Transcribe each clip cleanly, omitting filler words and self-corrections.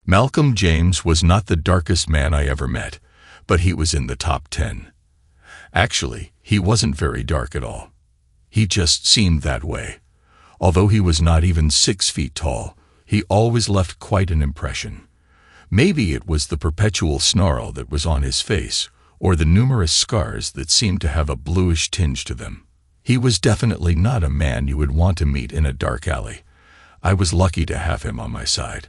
Malcolm James was not the darkest man I ever met, but he was in the top 10. Actually, he wasn't very dark at all. He just seemed that way. Although he was not even 6 feet tall, he always left quite an impression. Maybe it was the perpetual snarl that was on his face, or the numerous scars that seemed to have a bluish tinge to them. He was definitely not a man you would want to meet in a dark alley. I was lucky to have him on my side.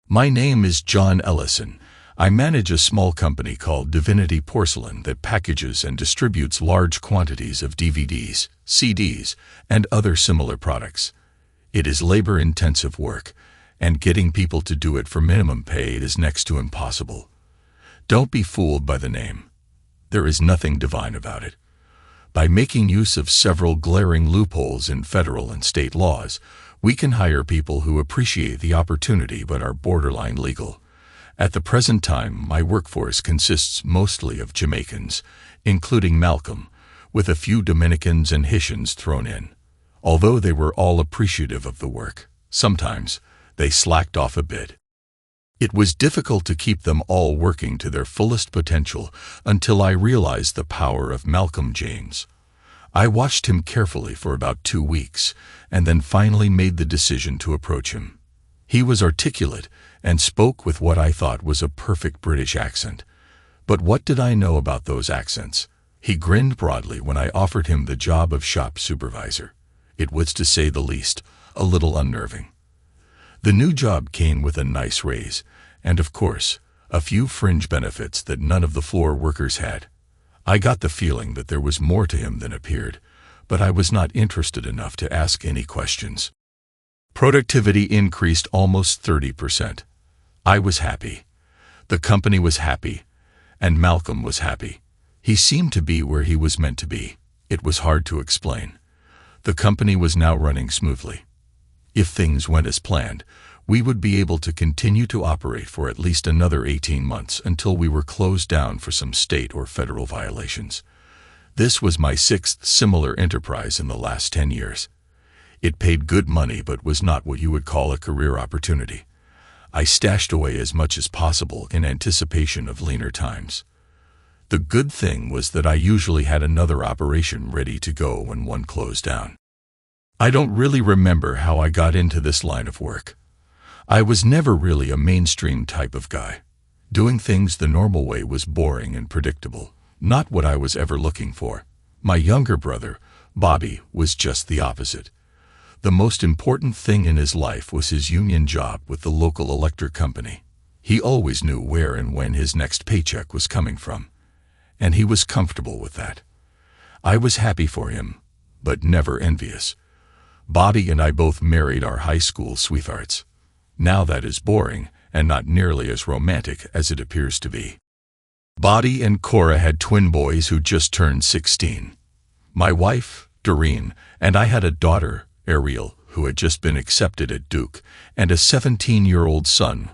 My name is John Ellison. I manage a small company called Divinity Porcelain that packages and distributes large quantities of DVDs, CDs, and other similar products. It is labor-intensive work, and getting people to do it for minimum pay is next to impossible. Don't be fooled by the name. There is nothing divine about it. By making use of several glaring loopholes in federal and state laws, we can hire people who appreciate the opportunity but are borderline legal. At the present time, my workforce consists mostly of Jamaicans, including Malcolm, with a few Dominicans and Haitians thrown in. Although they were all appreciative of the work, sometimes they slacked off a bit. It was difficult to keep them all working to their fullest potential until I realized the power of Malcolm James. I watched him carefully for about 2 weeks, and then finally made the decision to approach him. He was articulate and spoke with what I thought was a perfect British accent. But what did I know about those accents? He grinned broadly when I offered him the job of shop supervisor. It was, to say the least, a little unnerving. The new job came with a nice raise, and of course, a few fringe benefits that none of the floor workers had. I got the feeling that there was more to him than appeared, but I was not interested enough to ask any questions. Productivity increased almost 30%. I was happy. The company was happy, and Malcolm was happy. He seemed to be where he was meant to be. It was hard to explain. The company was now running smoothly. If things went as planned, we would be able to continue to operate for at least another 18 months until we were closed down for some state or federal violations. This was my 6th similar enterprise in the last 10 years. It paid good money but was not what you would call a career opportunity. I stashed away as much as possible in anticipation of leaner times. The good thing was that I usually had another operation ready to go when one closed down. I don't really remember how I got into this line of work. I was never really a mainstream type of guy. Doing things the normal way was boring and predictable, not what I was ever looking for. My younger brother, Bobby, was just the opposite. The most important thing in his life was his union job with the local electric company. He always knew where and when his next paycheck was coming from, and he was comfortable with that. I was happy for him, but never envious. Bobby and I both married our high school sweethearts. Now that is boring and not nearly as romantic as it appears to be. Bobby and Cora had twin boys who just turned 16. My wife, Doreen, and I had a daughter, Ariel, who had just been accepted at Duke, and a 17-year-old son,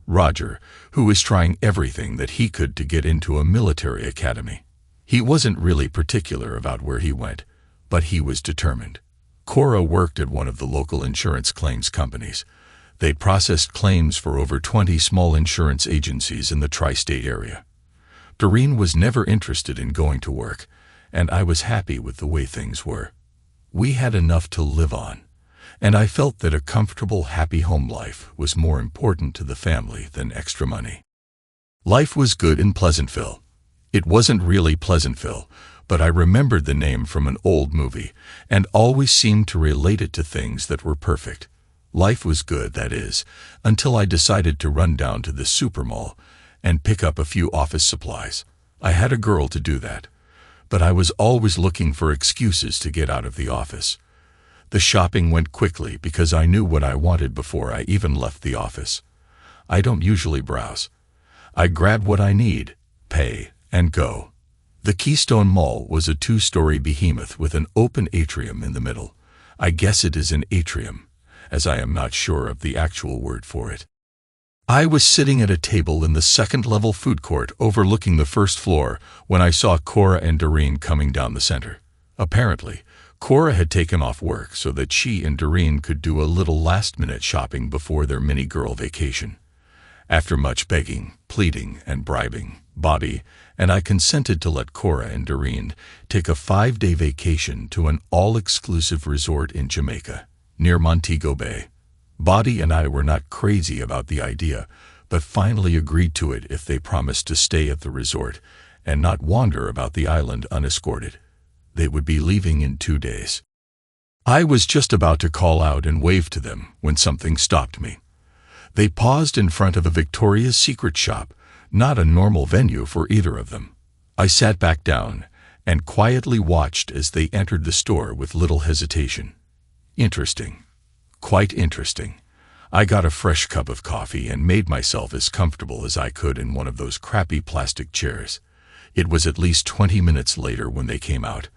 Roger, who was trying everything that he could to get into a military academy. He wasn't really particular about where he went, but he was determined. Cora worked at one of the local insurance claims companies. They'd processed claims for over 20 small insurance agencies in the tri-state area. Doreen was never interested in going to work, and I was happy with the way things were. We had enough to live on, and I felt that a comfortable, happy home life was more important to the family than extra money. Life was good in Pleasantville. It wasn't really Pleasantville, but I remembered the name from an old movie and always seemed to relate it to things that were perfect. Life was good, that is, until I decided to run down to the supermall and pick up a few office supplies. I had a girl to do that, but I was always looking for excuses to get out of the office. The shopping went quickly because I knew what I wanted before I even left the office. I don't usually browse. I grab what I need, pay, and go. The Keystone Mall was a 2-story behemoth with an open atrium in the middle. I guess it is an atrium, as I am not sure of the actual word for it. I was sitting at a table in the second-level food court overlooking the first floor when I saw Cora and Doreen coming down the center. Apparently, Cora had taken off work so that she and Doreen could do a little last-minute shopping before their mini-girl vacation. After much begging, pleading, and bribing, Body and I consented to let Cora and Doreen take a 5-day vacation to an all-exclusive resort in Jamaica, near Montego Bay. Body and I were not crazy about the idea, but finally agreed to it if they promised to stay at the resort and not wander about the island unescorted. They would be leaving in 2 days. I was just about to call out and wave to them when something stopped me. They paused in front of a Victoria's Secret shop, not a normal venue for either of them. I sat back down and quietly watched as they entered the store with little hesitation. Interesting. Quite interesting. I got a fresh cup of coffee and made myself as comfortable as I could in one of those crappy plastic chairs. It was at least 20 minutes later when they came out.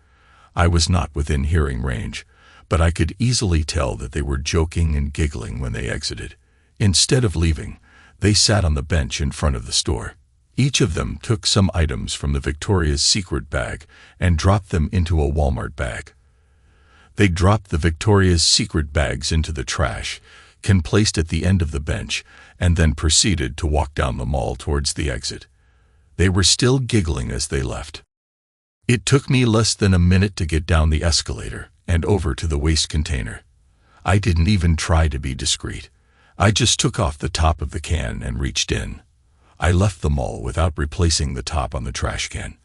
I was not within hearing range, but I could easily tell that they were joking and giggling when they exited. Instead of leaving, they sat on the bench in front of the store. Each of them took some items from the Victoria's Secret bag and dropped them into a Walmart bag. They dropped the Victoria's Secret bags into the trash, placed at the end of the bench, and then proceeded to walk down the mall towards the exit. They were still giggling as they left. It took me less than a minute to get down the escalator and over to the waste container. I didn't even try to be discreet. I just took off the top of the can and reached in. I left the mall without replacing the top on the trash can.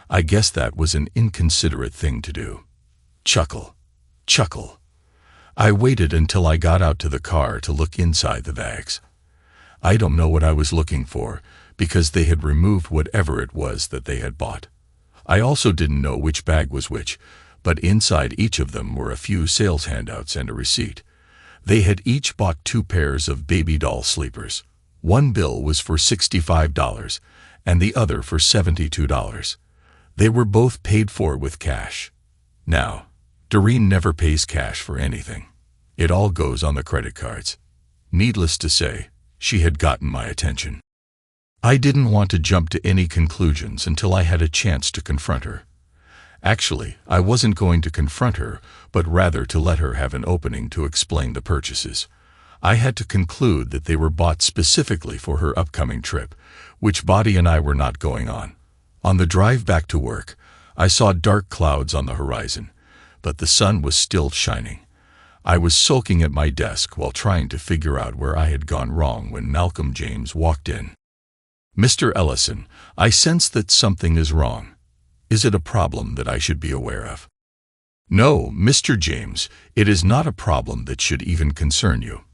I guess that was an inconsiderate thing to do. Chuckle. Chuckle. I waited until I got out to the car to look inside the bags. I don't know what I was looking for, because they had removed whatever it was that they had bought. I also didn't know which bag was which, but inside each of them were a few sales handouts and a receipt. They had each bought 2 pairs of baby doll sleepers. One bill was for $65 and the other for $72. They were both paid for with cash. Now, Doreen never pays cash for anything. It all goes on the credit cards. Needless to say, she had gotten my attention. I didn't want to jump to any conclusions until I had a chance to confront her. Actually, I wasn't going to confront her, but rather to let her have an opening to explain the purchases. I had to conclude that they were bought specifically for her upcoming trip, which Body and I were not going on. On the drive back to work, I saw dark clouds on the horizon, but the sun was still shining. I was sulking at my desk while trying to figure out where I had gone wrong when Malcolm James walked in. "Mr. Ellison, I sense that something is wrong. Is it a problem that I should be aware of?" "No, Mr. James, it is not a problem that should even concern you.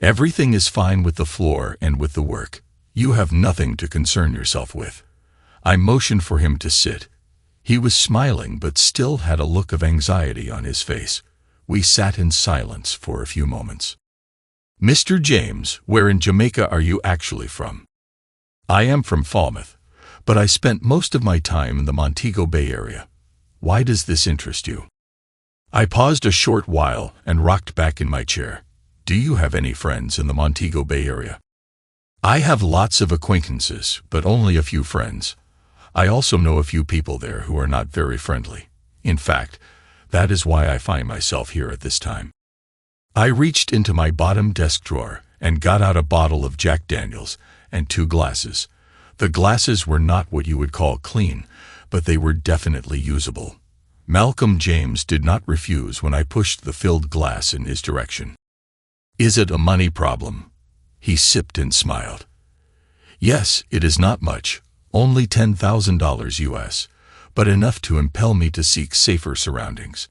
Everything is fine with the floor and with the work. You have nothing to concern yourself with." I motioned for him to sit. He was smiling but still had a look of anxiety on his face. We sat in silence for a few moments. "Mr. James, where in Jamaica are you actually from?" "I am from Falmouth, but I spent most of my time in the Montego Bay area. Why does this interest you?" I paused a short while and rocked back in my chair. "Do you have any friends in the Montego Bay area?" "I have lots of acquaintances, but only a few friends. I also know a few people there who are not very friendly. In fact, that is why I find myself here at this time." I reached into my bottom desk drawer and got out a bottle of Jack Daniels and 2 glasses. The glasses were not what you would call clean, but they were definitely usable. Malcolm James did not refuse when I pushed the filled glass in his direction. "Is it a money problem?" He sipped and smiled. "Yes, it is not much, only $10,000 US, but enough to impel me to seek safer surroundings."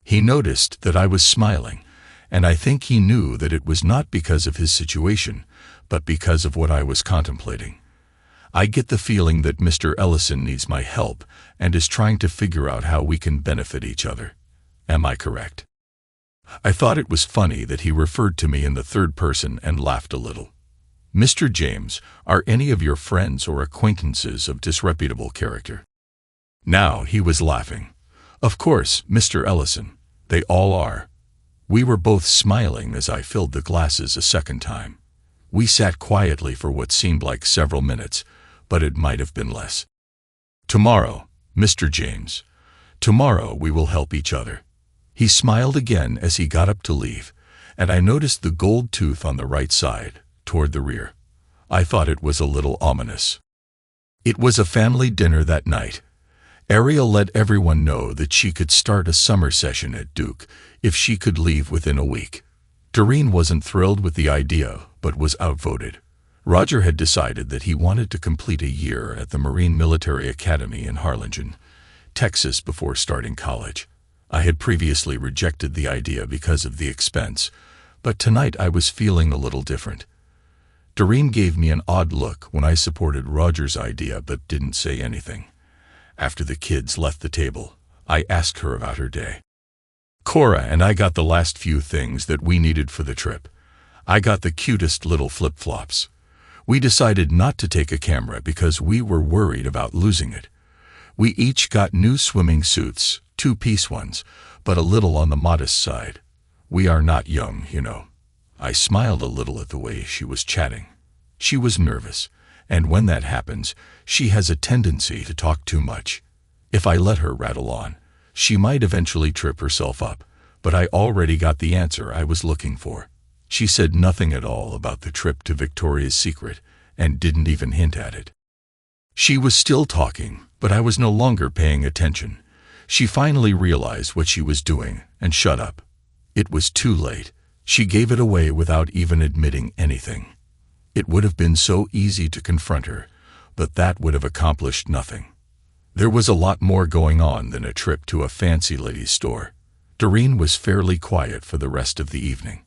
He noticed that I was smiling, and I think he knew that it was not because of his situation, but because of what I was contemplating. I get the feeling that Mr. Ellison needs my help and is trying to figure out how we can benefit each other. Am I correct? I thought it was funny that he referred to me in the third person and laughed a little. "Mr. James, are any of your friends or acquaintances of disreputable character?" Now he was laughing. "Of course, Mr. Ellison, they all are." We were both smiling as I filled the glasses a second time. We sat quietly for what seemed like several minutes, but it might have been less. "Tomorrow, Mr. James, tomorrow we will help each other." He smiled again as he got up to leave, and I noticed the gold tooth on the right side, toward the rear. I thought it was a little ominous. It was a family dinner that night. Ariel let everyone know that she could start a summer session at Duke if she could leave within a week. Doreen wasn't thrilled with the idea, but was outvoted. Roger had decided that he wanted to complete a year at the Marine Military Academy in Harlingen, Texas before starting college. I had previously rejected the idea because of the expense, but tonight I was feeling a little different. Doreen gave me an odd look when I supported Roger's idea but didn't say anything. After the kids left the table, I asked her about her day. Cora and I got the last few things that we needed for the trip. I got the cutest little flip-flops. We decided not to take a camera because we were worried about losing it. We each got new swimming suits, two-piece ones, but a little on the modest side. We are not young, you know. I smiled a little at the way she was chatting. She was nervous, and when that happens, she has a tendency to talk too much. If I let her rattle on, she might eventually trip herself up, but I already got the answer I was looking for. She said nothing at all about the trip to Victoria's Secret and didn't even hint at it. She was still talking, but I was no longer paying attention. She finally realized what she was doing and shut up. It was too late. She gave it away without even admitting anything. It would have been so easy to confront her, but that would have accomplished nothing. There was a lot more going on than a trip to a fancy ladies' store. Doreen was fairly quiet for the rest of the evening.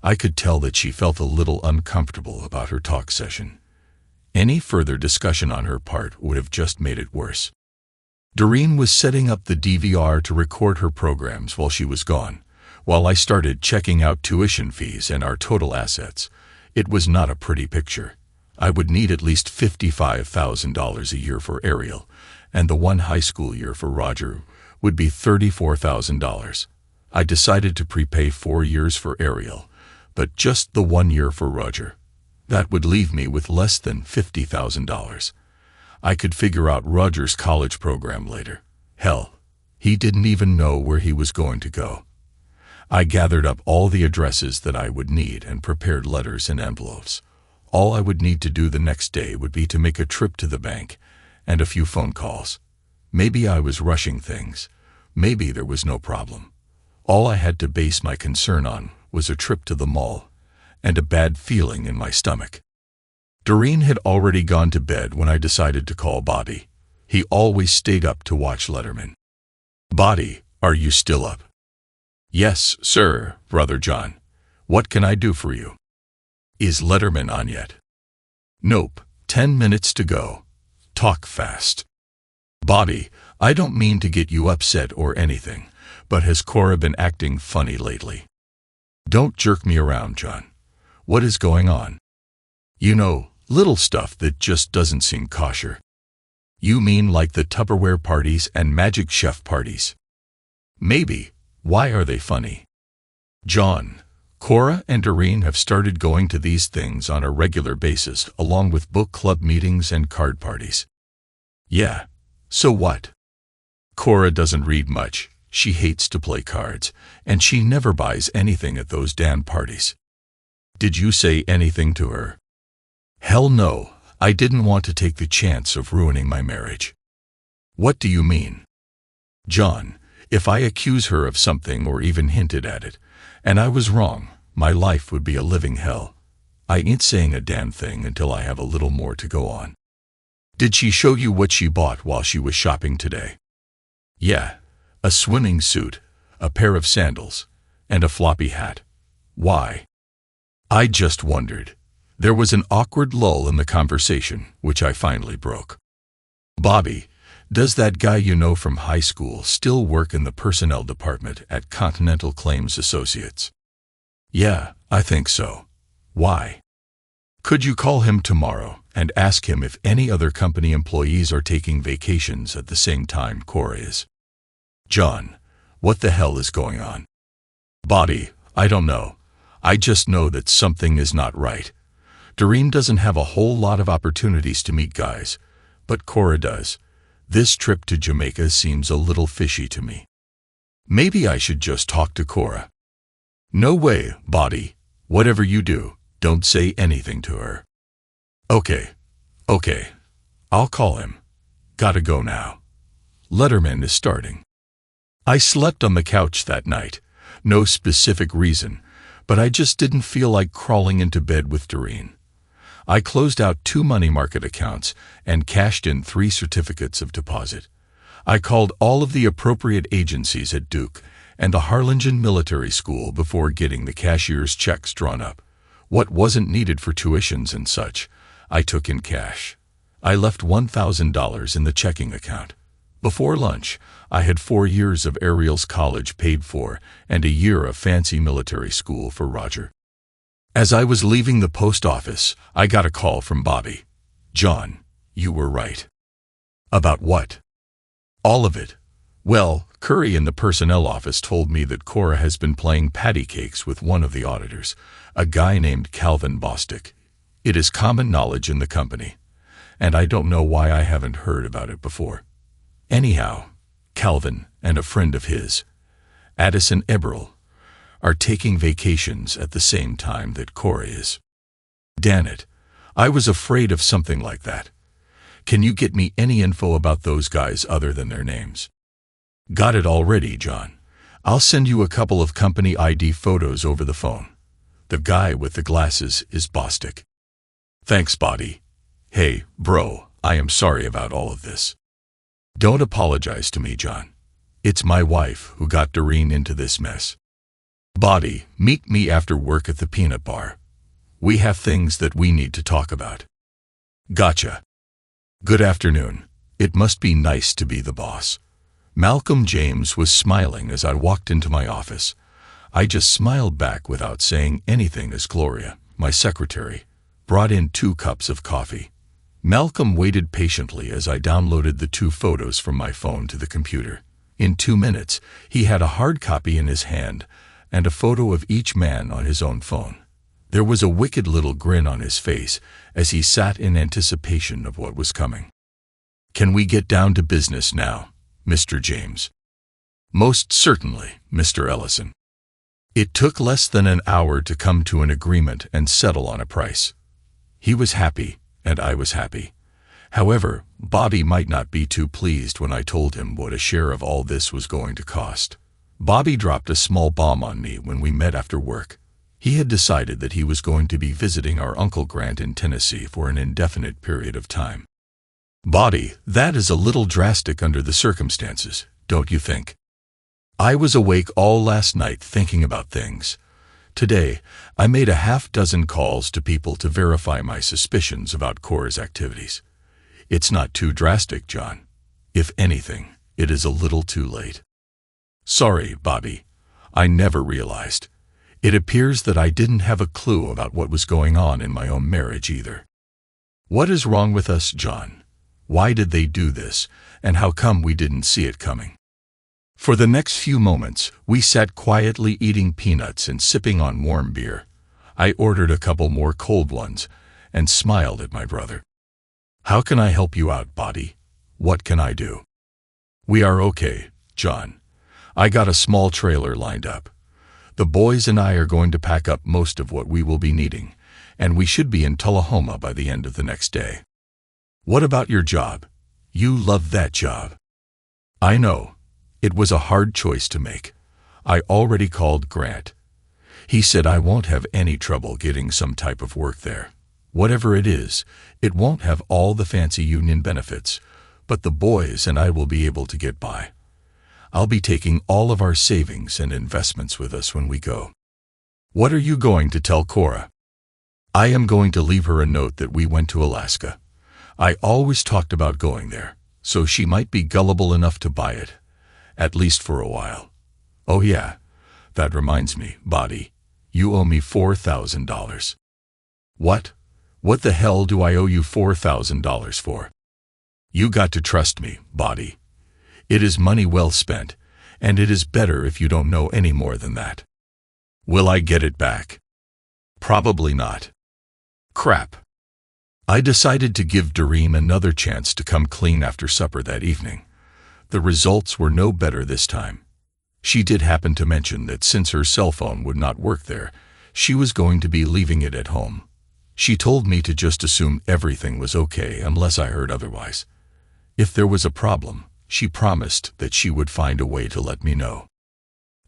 I could tell that she felt a little uncomfortable about her talk session. Any further discussion on her part would have just made it worse. Doreen was setting up the DVR to record her programs while she was gone, while I started checking out tuition fees and our total assets. It was not a pretty picture. I would need at least $55,000 a year for Ariel, and the one high school year for Roger would be $34,000. I decided to prepay 4 years for Ariel, but just the 1 year for Roger. That would leave me with less than $50,000. I could figure out Roger's college program later. Hell, he didn't even know where he was going to go. I gathered up all the addresses that I would need and prepared letters and envelopes. All I would need to do the next day would be to make a trip to the bank and a few phone calls. Maybe I was rushing things. Maybe there was no problem. All I had to base my concern on was a trip to the mall and a bad feeling in my stomach. Doreen had already gone to bed when I decided to call Bobby. He always stayed up to watch Letterman. "Bobby, are you still up?" "Yes, sir, Brother John. What can I do for you?" "Is Letterman on yet?" "Nope, 10 minutes to go. Talk fast." "Bobby, I don't mean to get you upset or anything, but has Cora been acting funny lately?" "Don't jerk me around, John. What is going on?" "You know, little stuff that just doesn't seem kosher." "You mean like the Tupperware parties and Magic Chef parties?" "Maybe. Why are they funny?" "John, Cora and Doreen have started going to these things on a regular basis along with book club meetings and card parties." "Yeah, so what?" "Cora doesn't read much. She hates to play cards, and she never buys anything at those damn parties." "Did you say anything to her?" "Hell no. I didn't want to take the chance of ruining my marriage." "What do you mean?" "John, if I accuse her of something or even hinted at it, and I was wrong, my life would be a living hell. I ain't saying a damn thing until I have a little more to go on." "Did she show you what she bought while she was shopping today?" "Yeah, a swimming suit, a pair of sandals, and a floppy hat." "Why?" "I just wondered." There was an awkward lull in the conversation, which I finally broke. "Bobby, does that guy you know from high school still work in the personnel department at Continental Claims Associates?" "Yeah, I think so." "Why?" "Could you call him tomorrow and ask him if any other company employees are taking vacations at the same time Cora is?" "John, what the hell is going on?" "Bobby, I don't know. I just know that something is not right. Doreen doesn't have a whole lot of opportunities to meet guys, but Cora does. This trip to Jamaica seems a little fishy to me. Maybe I should just talk to Cora." "No way, Bobby. Whatever you do, don't say anything to her." Okay, okay. I'll call him. Gotta go now. Letterman is starting. I slept on the couch that night. No specific reason, but I just didn't feel like crawling into bed with Doreen. I closed out 2 money market accounts and cashed in 3 certificates of deposit. I called all of the appropriate agencies at Duke and the Harlingen Military School before getting the cashier's checks drawn up. What wasn't needed for tuitions and such, I took in cash. I left $1,000 in the checking account. Before lunch, I had 4 years of Ariel's college paid for and a year of fancy military school for Roger. As I was leaving the post office, I got a call from Bobby. "John, you were right." "About what?" "All of it. Well, Curry in the personnel office told me that Cora has been playing patty cakes with one of the auditors, a guy named Calvin Bostick. It is common knowledge in the company, and I don't know why I haven't heard about it before. Anyhow, Calvin and a friend of his, Addison Eberl, are taking vacations at the same time that Cora is. Damn it, I was afraid of something like that. Can you get me any info about those guys other than their names?" "Got it already, John. I'll send you a couple of company ID photos over the phone. The guy with the glasses is Bostick." "Thanks, Bobby. Hey, bro, I am sorry about all of this." "Don't apologize to me, John. It's my wife who got Doreen into this mess." "Bobby, meet me after work at the peanut bar. We have things that we need to talk about." "Gotcha. Good afternoon. It must be nice to be the boss." Malcolm James was smiling as I walked into my office. I just smiled back without saying anything as Gloria, my secretary, brought in 2 cups of coffee. Malcolm waited patiently as I downloaded the 2 photos from my phone to the computer. In 2 minutes, he had a hard copy in his hand and a photo of each man on his own phone. There was a wicked little grin on his face as he sat in anticipation of what was coming. "Can we get down to business now, Mr. James?" "Most certainly, Mr. Ellison." It took less than an hour to come to an agreement and settle on a price. He was happy, and I was happy. However, Bobby might not be too pleased when I told him what a share of all this was going to cost. Bobby dropped a small bomb on me when we met after work. He had decided that he was going to be visiting our Uncle Grant in Tennessee for an indefinite period of time. "Bobby, that is a little drastic under the circumstances, don't you think?" I was awake all last night thinking about things. Today, I made a half-dozen calls to people to verify my suspicions about Cora's activities. It's not too drastic, John. If anything, it is a little too late. Sorry, Bobby. I never realized. It appears that I didn't have a clue about what was going on in my own marriage either. What is wrong with us, John? Why did they do this, and how come we didn't see it coming? For the next few moments, we sat quietly eating peanuts and sipping on warm beer. I ordered a couple more cold ones and smiled at my brother. How can I help you out, Bobby? What can I do? We are okay, John. I got a small trailer lined up. The boys and I are going to pack up most of what we will be needing, and we should be in Tullahoma by the end of the next day. What about your job? You love that job. I know. It was a hard choice to make. I already called Grant. He said I won't have any trouble getting some type of work there. Whatever it is, it won't have all the fancy union benefits, but the boys and I will be able to get by. I'll be taking all of our savings and investments with us when we go. What are you going to tell Cora? I am going to leave her a note that we went to Alaska. I always talked about going there, so she might be gullible enough to buy it, at least for a while. Oh yeah, that reminds me, Bobby, you owe me $4,000. What? What the hell do I owe you $4,000 for? You got to trust me, Bobby. It is money well spent, and it is better if you don't know any more than that. Will I get it back? Probably not. Crap. I decided to give Doreen another chance to come clean after supper that evening. The results were no better this time. She did happen to mention that since her cell phone would not work there, she was going to be leaving it at home. She told me to just assume everything was okay unless I heard otherwise. If there was a problem, she promised that she would find a way to let me know.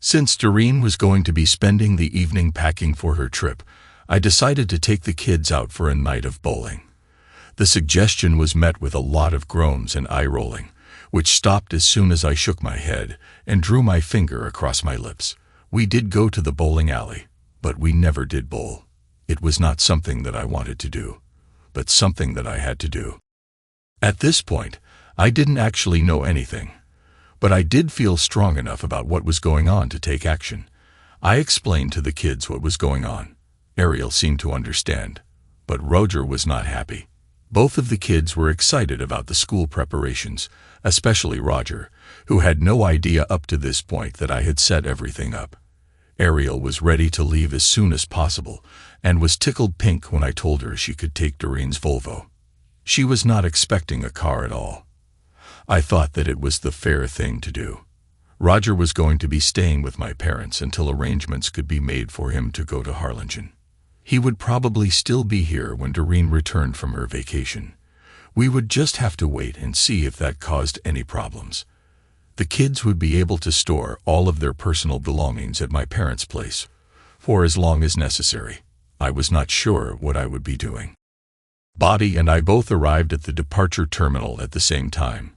Since Doreen was going to be spending the evening packing for her trip, I decided to take the kids out for a night of bowling. The suggestion was met with a lot of groans and eye-rolling, which stopped as soon as I shook my head and drew my finger across my lips. We did go to the bowling alley, but we never did bowl. It was not something that I wanted to do, but something that I had to do. At this point, I didn't actually know anything, but I did feel strong enough about what was going on to take action. I explained to the kids what was going on. Ariel seemed to understand, but Roger was not happy. Both of the kids were excited about the school preparations, especially Roger, who had no idea up to this point that I had set everything up. Ariel was ready to leave as soon as possible and was tickled pink when I told her she could take Doreen's Volvo. She was not expecting a car at all. I thought that it was the fair thing to do. Roger was going to be staying with my parents until arrangements could be made for him to go to Harlingen. He would probably still be here when Doreen returned from her vacation. We would just have to wait and see if that caused any problems. The kids would be able to store all of their personal belongings at my parents' place for as long as necessary. I was not sure what I would be doing. Bobby and I both arrived at the departure terminal at the same time.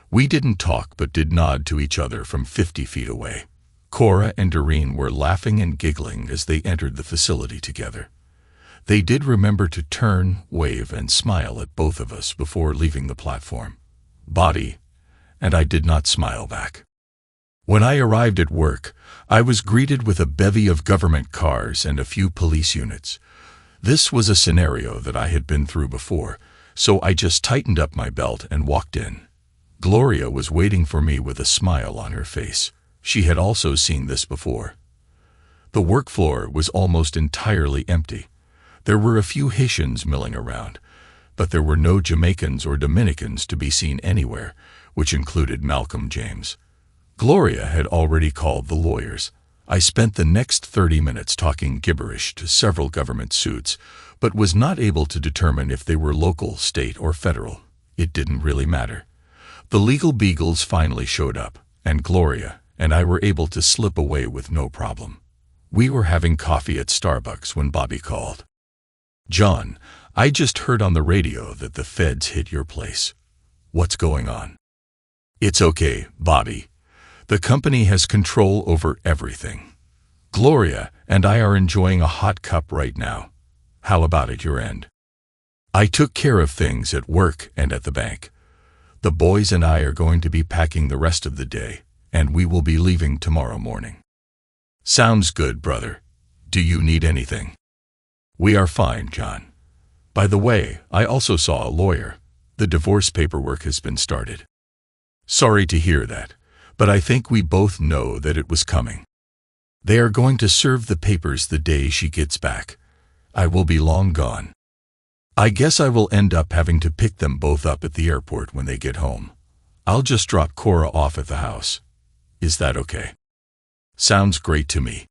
We didn't talk but did nod to each other from 50 feet away. Cora and Doreen were laughing and giggling as they entered the facility together. They did remember to turn, wave, and smile at both of us before leaving the platform. Bobby and I did not smile back. When I arrived at work, I was greeted with a bevy of government cars and a few police units. This was a scenario that I had been through before, so I just tightened up my belt and walked in. Gloria was waiting for me with a smile on her face. She had also seen this before. The work floor was almost entirely empty. There were a few Haitians milling around, but there were no Jamaicans or Dominicans to be seen anywhere, which included Malcolm James. Gloria had already called the lawyers. I spent the next 30 minutes talking gibberish to several government suits, but was not able to determine if they were local, state, or federal. It didn't really matter. The legal beagles finally showed up, and Gloria and I were able to slip away with no problem. We were having coffee at Starbucks when Bobby called. "John, I just heard on the radio that the feds hit your place. What's going on?" "It's okay, Bobby. The company has control over everything. Gloria and I are enjoying a hot cup right now. How about at your end?" "I took care of things at work and at the bank. The boys and I are going to be packing the rest of the day, and we will be leaving tomorrow morning." "Sounds good, brother. Do you need anything?" "We are fine, John. By the way, I also saw a lawyer. The divorce paperwork has been started." "Sorry to hear that, but I think we both know that it was coming. They are going to serve the papers the day she gets back. I will be long gone. I guess I will end up having to pick them both up at the airport when they get home. I'll just drop Cora off at the house. Is that okay?" "Sounds great to me.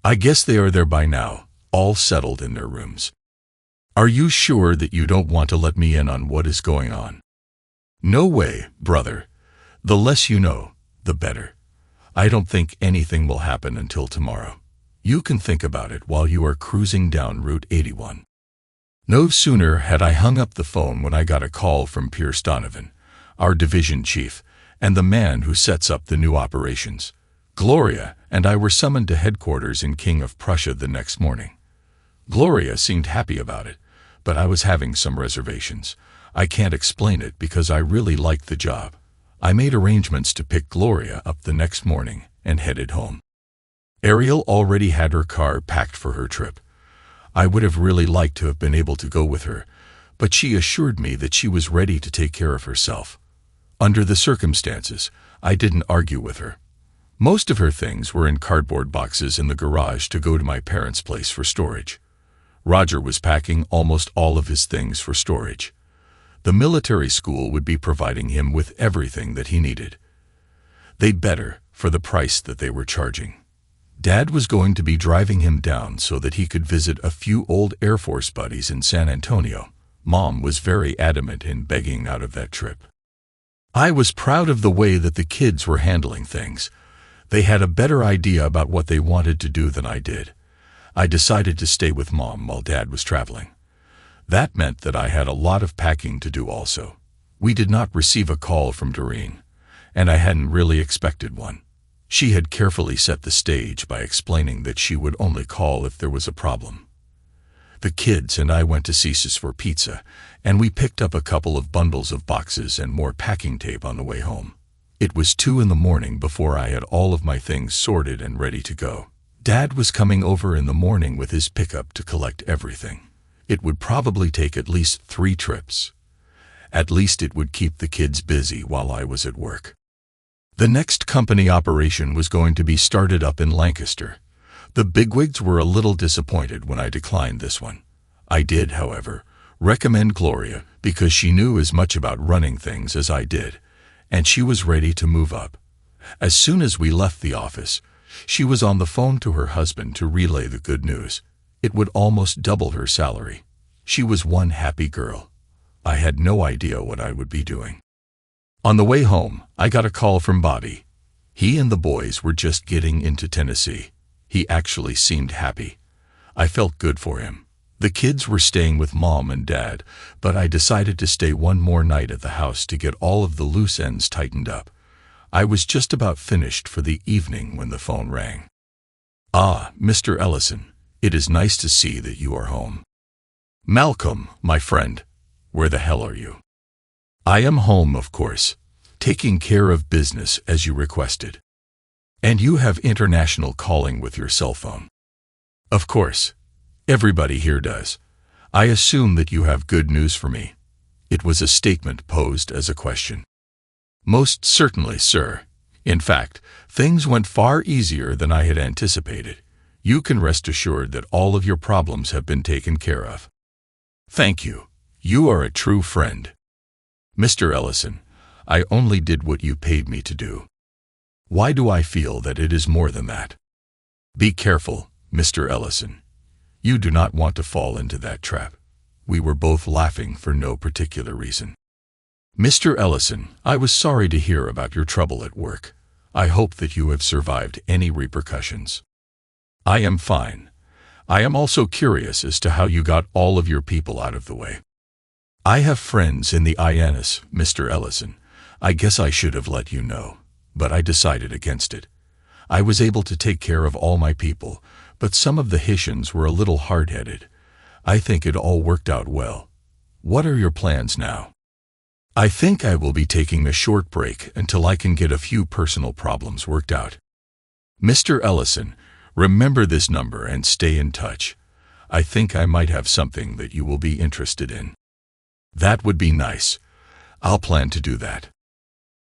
I guess they are there by now, all settled in their rooms. Are you sure that you don't want to let me in on what is going on?" "No way, brother. The less you know, the better. I don't think anything will happen until tomorrow. You can think about it while you are cruising down Route 81. No sooner had I hung up the phone when I got a call from Pierce Donovan, our division chief, and the man who sets up the new operations. Gloria and I were summoned to headquarters in King of Prussia the next morning. Gloria seemed happy about it, but I was having some reservations. I can't explain it because I really liked the job. I made arrangements to pick Gloria up the next morning and headed home. Ariel already had her car packed for her trip. I would have really liked to have been able to go with her, but she assured me that she was ready to take care of herself. Under the circumstances, I didn't argue with her. Most of her things were in cardboard boxes in the garage to go to my parents' place for storage. Roger was packing almost all of his things for storage. The military school would be providing him with everything that he needed. They'd better, for the price that they were charging. Dad was going to be driving him down so that he could visit a few old Air Force buddies in San Antonio. Mom was very adamant in begging out of that trip. I was proud of the way that the kids were handling things. They had a better idea about what they wanted to do than I did. I decided to stay with Mom while Dad was traveling. That meant that I had a lot of packing to do also. We did not receive a call from Doreen, and I hadn't really expected one. She had carefully set the stage by explaining that she would only call if there was a problem. The kids and I went to Cece's for pizza, and we picked up a couple of bundles of boxes and more packing tape on the way home. It was 2 a.m. before I had all of my things sorted and ready to go. Dad was coming over in the morning with his pickup to collect everything. It would probably take at least 3 trips. At least it would keep the kids busy while I was at work. The next company operation was going to be started up in Lancaster. The bigwigs were a little disappointed when I declined this one. I did, however, recommend Gloria because she knew as much about running things as I did, and she was ready to move up. As soon as we left the office, she was on the phone to her husband to relay the good news. It would almost double her salary. She was one happy girl. I had no idea what I would be doing. On the way home, I got a call from Bobby. He and the boys were just getting into Tennessee. He actually seemed happy. I felt good for him. The kids were staying with Mom and Dad, but I decided to stay one more night at the house to get all of the loose ends tightened up. I was just about finished for the evening when the phone rang. "Ah, Mr. Ellison, it is nice to see that you are home." "Malcolm, my friend, where the hell are you?" "I am home, of course, taking care of business as you requested." "And you have international calling with your cell phone?" "Of course. Everybody here does. I assume that you have good news for me." It was a statement posed as a question. "Most certainly, sir. In fact, things went far easier than I had anticipated. You can rest assured that all of your problems have been taken care of." "Thank you. You are a true friend." "Mr. Ellison, I only did what you paid me to do. Why do I feel that it is more than that?" "Be careful, Mr. Ellison. You do not want to fall into that trap." We were both laughing for no particular reason. "Mr. Ellison, I was sorry to hear about your trouble at work. I hope that you have survived any repercussions." "I am fine. I am also curious as to how you got all of your people out of the way." "I have friends in the INS, Mr. Ellison. I guess I should have let you know, but I decided against it. I was able to take care of all my people, but some of the Haitians were a little hard-headed. I think it all worked out well. What are your plans now?" "I think I will be taking a short break until I can get a few personal problems worked out." "Mr. Ellison, remember this number and stay in touch. I think I might have something that you will be interested in." "That would be nice. I'll plan to do that."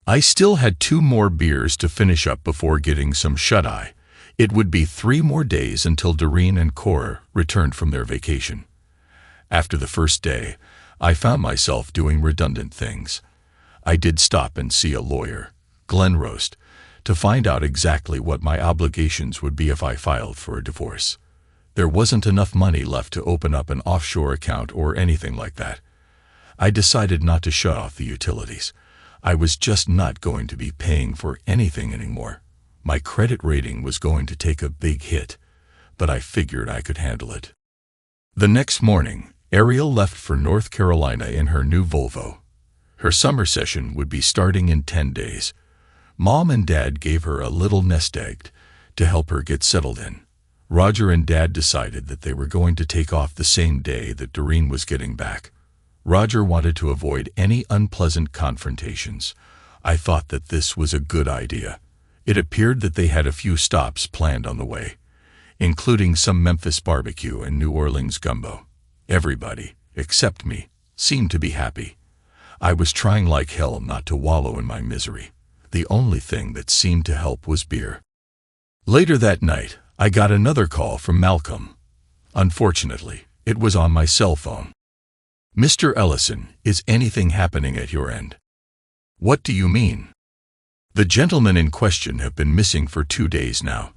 I still had 2 more beers to finish up before getting some shut-eye. It would be 3 more days until Doreen and Cora returned from their vacation. After the first day, I found myself doing redundant things. I did stop and see a lawyer, Glenn Roast, to find out exactly what my obligations would be if I filed for a divorce. There wasn't enough money left to open up an offshore account or anything like that. I decided not to shut off the utilities. I was just not going to be paying for anything anymore. My credit rating was going to take a big hit, but I figured I could handle it. The next morning, Ariel left for North Carolina in her new Volvo. Her summer session would be starting in 10 days. Mom and Dad gave her a little nest egg to help her get settled in. Roger and Dad decided that they were going to take off the same day that Doreen was getting back. Roger wanted to avoid any unpleasant confrontations. I thought that this was a good idea. It appeared that they had a few stops planned on the way, including some Memphis barbecue and New Orleans gumbo. Everybody, except me, seemed to be happy. I was trying like hell not to wallow in my misery. The only thing that seemed to help was beer. Later that night, I got another call from Malcolm. Unfortunately, it was on my cell phone. "Mr. Ellison, is anything happening at your end?" "What do you mean?" "The gentlemen in question have been missing for 2 days now,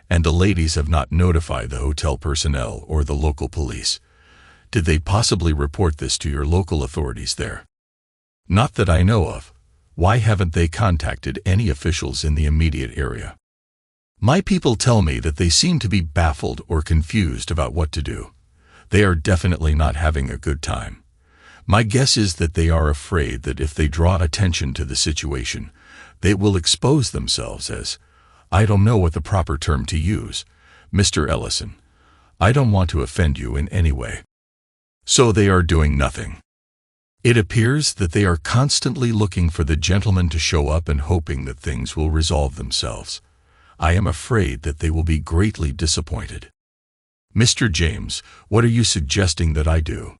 And the ladies have not notified the hotel personnel or the local police. Did they possibly report this to your local authorities there? Not that I know of. Why haven't they contacted any officials in the immediate area? My people tell me that they seem to be baffled or confused about what to do. They are definitely not having a good time. My guess is that they are afraid that if they draw attention to the situation, they will expose themselves as, I don't know what the proper term to use, Mr. Ellison. I don't want to offend you in any way. So they are doing nothing. It appears that they are constantly looking for the gentleman to show up and hoping that things will resolve themselves. I am afraid that they will be greatly disappointed. Mr. James, what are you suggesting that I do?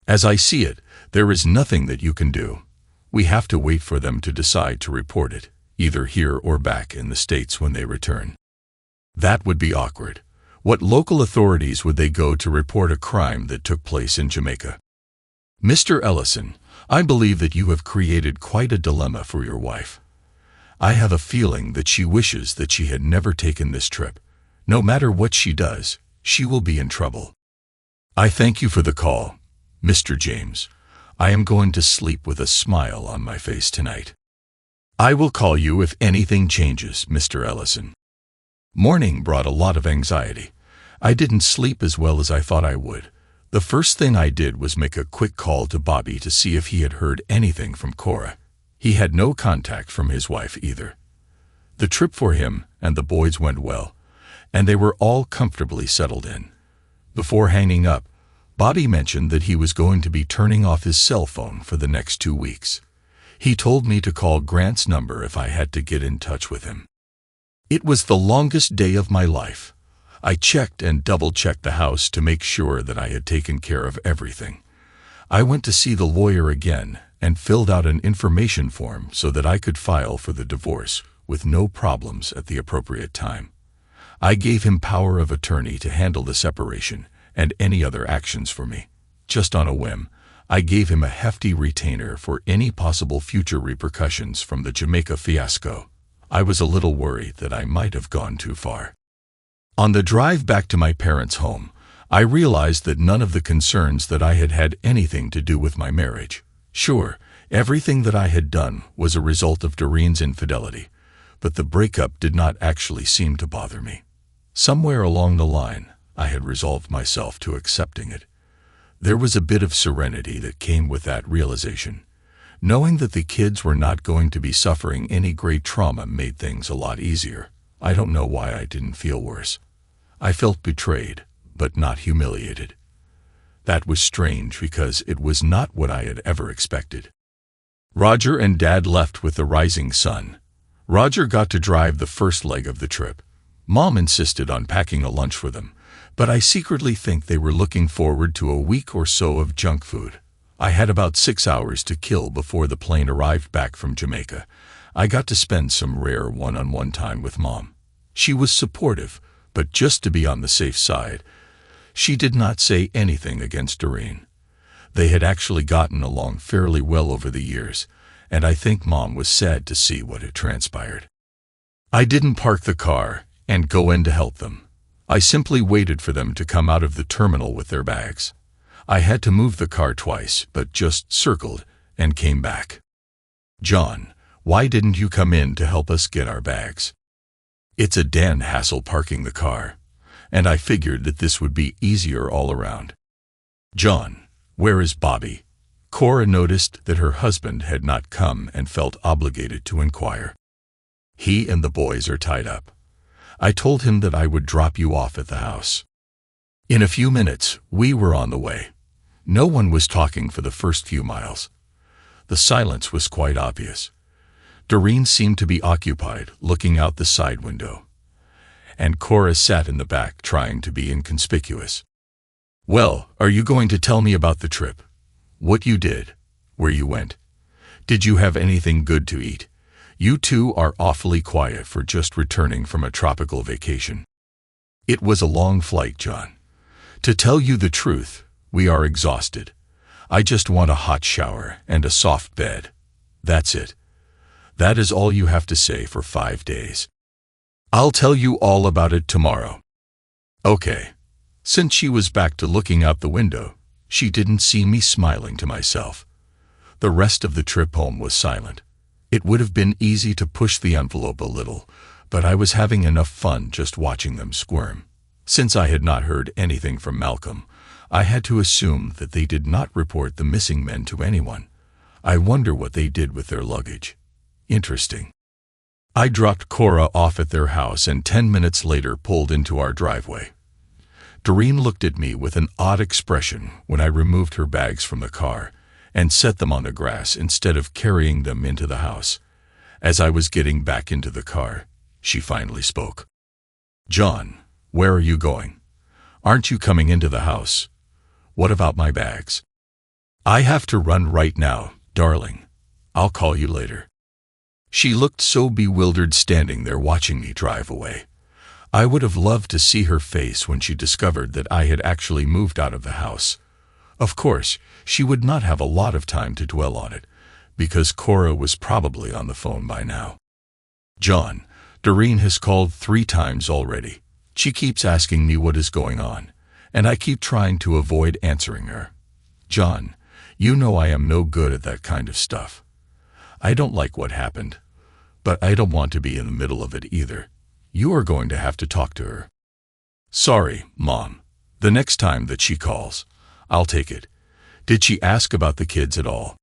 As I see it, there is nothing that you can do. We have to wait for them to decide to report it, either here or back in the States when they return. That would be awkward. What local authorities would they go to report a crime that took place in Jamaica? Mr. Ellison, I believe that you have created quite a dilemma for your wife. I have a feeling that she wishes that she had never taken this trip. No matter what she does, she will be in trouble. I thank you for the call, Mr. James. I am going to sleep with a smile on my face tonight. I will call you if anything changes, Mr. Ellison. Morning brought a lot of anxiety. I didn't sleep as well as I thought I would. The first thing I did was make a quick call to Bobby to see if he had heard anything from Cora. He had no contact from his wife either. The trip for him and the boys went well, and they were all comfortably settled in. Before hanging up, Bobby mentioned that he was going to be turning off his cell phone for the next 2 weeks. He told me to call Grant's number if I had to get in touch with him. It was the longest day of my life. I checked and double-checked the house to make sure that I had taken care of everything. I went to see the lawyer again and filled out an information form so that I could file for the divorce with no problems at the appropriate time. I gave him power of attorney to handle the separation and any other actions for me. Just on a whim, I gave him a hefty retainer for any possible future repercussions from the Jamaica fiasco. I was a little worried that I might have gone too far. On the drive back to my parents' home, I realized that none of the concerns that I had had anything to do with my marriage. Sure, everything that I had done was a result of Doreen's infidelity, but the breakup did not actually seem to bother me. Somewhere along the line, I had resolved myself to accepting it. There was a bit of serenity that came with that realization. Knowing that the kids were not going to be suffering any great trauma made things a lot easier. I don't know why I didn't feel worse. I felt betrayed, but not humiliated. That was strange because it was not what I had ever expected. Roger and Dad left with the rising sun. Roger got to drive the first leg of the trip. Mom insisted on packing a lunch for them, but I secretly think they were looking forward to a week or so of junk food. I had about 6 hours to kill before the plane arrived back from Jamaica. I got to spend some rare one-on-one time with Mom. She was supportive, but just to be on the safe side, she did not say anything against Doreen. They had actually gotten along fairly well over the years, and I think Mom was sad to see what had transpired. I didn't park the car and go in to help them. I simply waited for them to come out of the terminal with their bags. I had to move the car twice, but just circled and came back. John, why didn't you come in to help us get our bags? It's a damn hassle parking the car, and I figured that this would be easier all around. John, where is Bobby? Cora noticed that her husband had not come and felt obligated to inquire. He and the boys are tied up. I told him that I would drop you off at the house. In a few minutes, we were on the way. No one was talking for the first few miles. The silence was quite obvious. Doreen seemed to be occupied, looking out the side window. And Cora sat in the back, trying to be inconspicuous. Well, are you going to tell me about the trip? What you did? Where you went? Did you have anything good to eat? You two are awfully quiet for just returning from a tropical vacation. It was a long flight, John. To tell you the truth, we are exhausted. I just want a hot shower and a soft bed. That's it. That is all you have to say for 5 days. I'll tell you all about it tomorrow. Okay. Since she was back to looking out the window, she didn't see me smiling to myself. The rest of the trip home was silent. It would have been easy to push the envelope a little, but I was having enough fun just watching them squirm. Since I had not heard anything from Malcolm, I had to assume that they did not report the missing men to anyone. I wonder what they did with their luggage. Interesting. I dropped Cora off at their house and 10 minutes later pulled into our driveway. Doreen looked at me with an odd expression when I removed her bags from the car and set them on the grass instead of carrying them into the house. As I was getting back into the car, she finally spoke. "John, where are you going? Aren't you coming into the house? What about my bags?" "I have to run right now, darling. I'll call you later." She looked so bewildered standing there watching me drive away. I would have loved to see her face when she discovered that I had actually moved out of the house. Of course, she would not have a lot of time to dwell on it, because Cora was probably on the phone by now. "John, Doreen has called 3 times already. She keeps asking me what is going on, and I keep trying to avoid answering her. John, you know I am no good at that kind of stuff. I don't like what happened, but I don't want to be in the middle of it either. You are going to have to talk to her." "Sorry, Mom. The next time that she calls, I'll take it. Did she ask about the kids at all?"